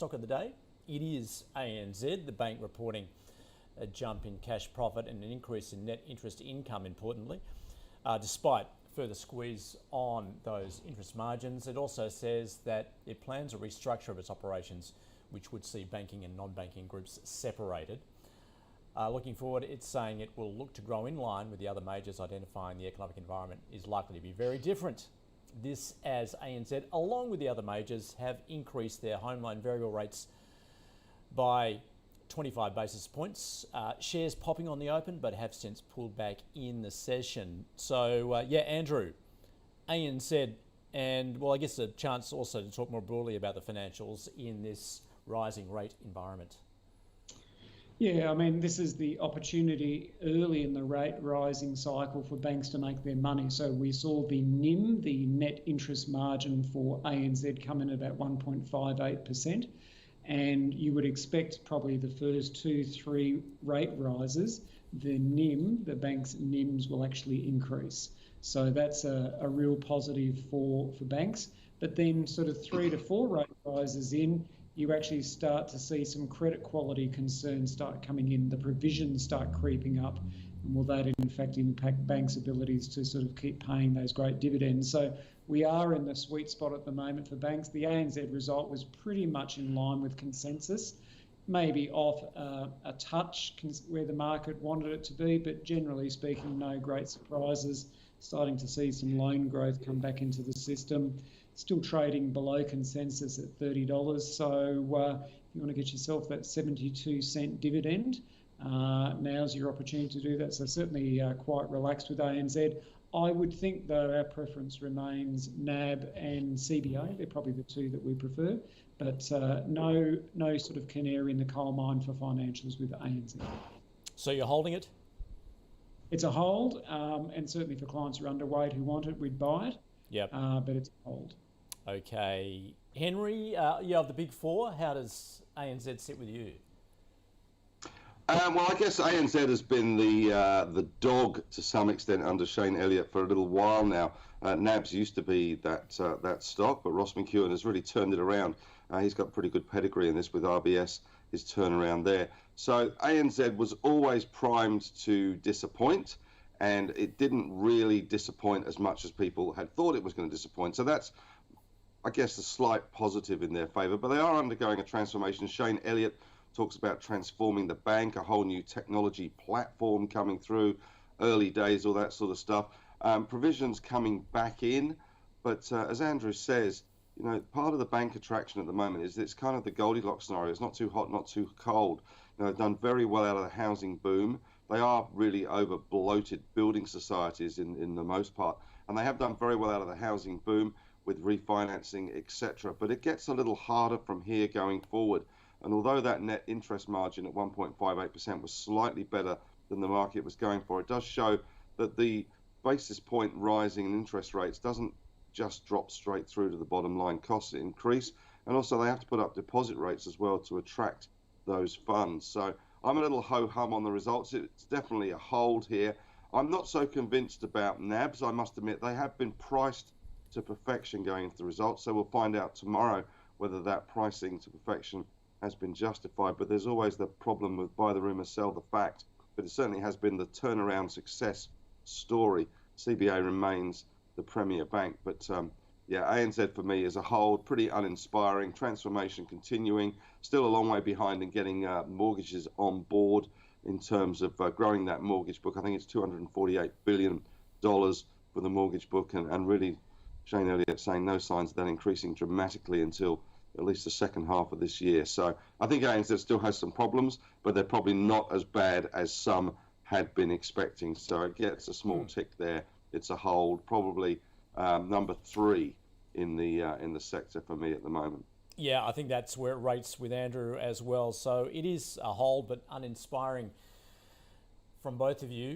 stock of the day, it is ANZ, the bank reporting a jump in cash profit and an increase in net interest income, importantly, despite further squeeze on those interest margins. It also says that it plans a restructure of its operations, which would see banking and non-banking groups separated. Looking forward, it's saying it will look to grow in line with the other majors, identifying the economic environment is likely to be very different. This as ANZ, along with the other majors, have increased their home loan variable rates by 25 basis points. Shares popping on the open, but have since pulled back in the session. So, Andrew, ANZ, and well, I guess a chance also to talk more broadly about the financials in this rising rate environment. Yeah, I mean, this is the opportunity early in the rate rising cycle for banks to make their money. So we saw the NIM, the net interest margin for ANZ, come in at about 1.58%. And you would expect probably the first 2-3 rate rises, the NIM, the bank's NIMs will actually increase. So that's a real positive for banks. But then sort of 3 to 4 rate rises in, you actually start to see some credit quality concerns start coming in, the provisions start creeping up, and will that in fact impact banks' abilities to sort of keep paying those great dividends? So we are in the sweet spot at the moment for banks. The ANZ result was pretty much in line with consensus, maybe off a touch where the market wanted it to be, but generally speaking, no great surprises. Starting to see some loan growth come back into the system. Still trading below consensus at $30. So if you want to get yourself that 72-cent dividend, now's your opportunity to do that. So certainly quite relaxed with ANZ. I would think, though, our preference remains NAB and CBA. They're probably the two that we prefer. But no sort of canary in the coal mine for financials with ANZ. So you're holding it? It's a hold, and certainly for clients who are underweight who want it, we'd buy it. Yep. But it's a hold. Okay. Henry, of the big four, how does ANZ sit with you? Well, I guess ANZ has been the dog to some extent under Shane Elliott for a little while now. NABS used to be that stock, but Ross McEwen has really turned it around. He's got pretty good pedigree in this with RBS, his turnaround there. So ANZ was always primed to disappoint, and it didn't really disappoint as much as people had thought it was going to disappoint. So that's, I guess, a slight positive in their favour. But they are undergoing a transformation. Shane Elliott talks about transforming the bank, a whole new technology platform coming through, early days, all that sort of stuff. Provisions coming back in. But as Andrew says, you know, part of the bank attraction at the moment is it's kind of the Goldilocks scenario. It's not too hot, not too cold. You know, they've done very well out of the housing boom. They are really over bloated building societies in the most part, and they have done very well out of the housing boom with refinancing, etc. But it gets a little harder from here going forward. And although that net interest margin at 1.58% was slightly better than the market was going for, it does show that the basis point rising in interest rates doesn't just drop straight through to the bottom line costs increase, and also they have to put up deposit rates as well to attract those funds. So I'm a little ho-hum on the results. It's definitely a hold here. I'm not so convinced about NABs, I must admit. They have been priced to perfection going into the results, so we'll find out tomorrow whether that pricing to perfection has been justified. But there's always the problem with buy the rumour, sell the fact. But it certainly has been the turnaround success story. CBA remains the premier bank. But ANZ for me is a hold, pretty uninspiring. Transformation continuing, still a long way behind in getting mortgages on board in terms of growing that mortgage book. I think it's $248 billion for the mortgage book, and really Shane Elliott saying no signs of that increasing dramatically until at least the second half of this year. So I think ANZ still has some problems, but they're probably not as bad as some had been expecting. So it gets a small tick there. It's a hold, probably number 3 in the sector for me at the moment. Yeah, I think that's where it rates with Andrew as well. So it is a hold, but uninspiring from both of you.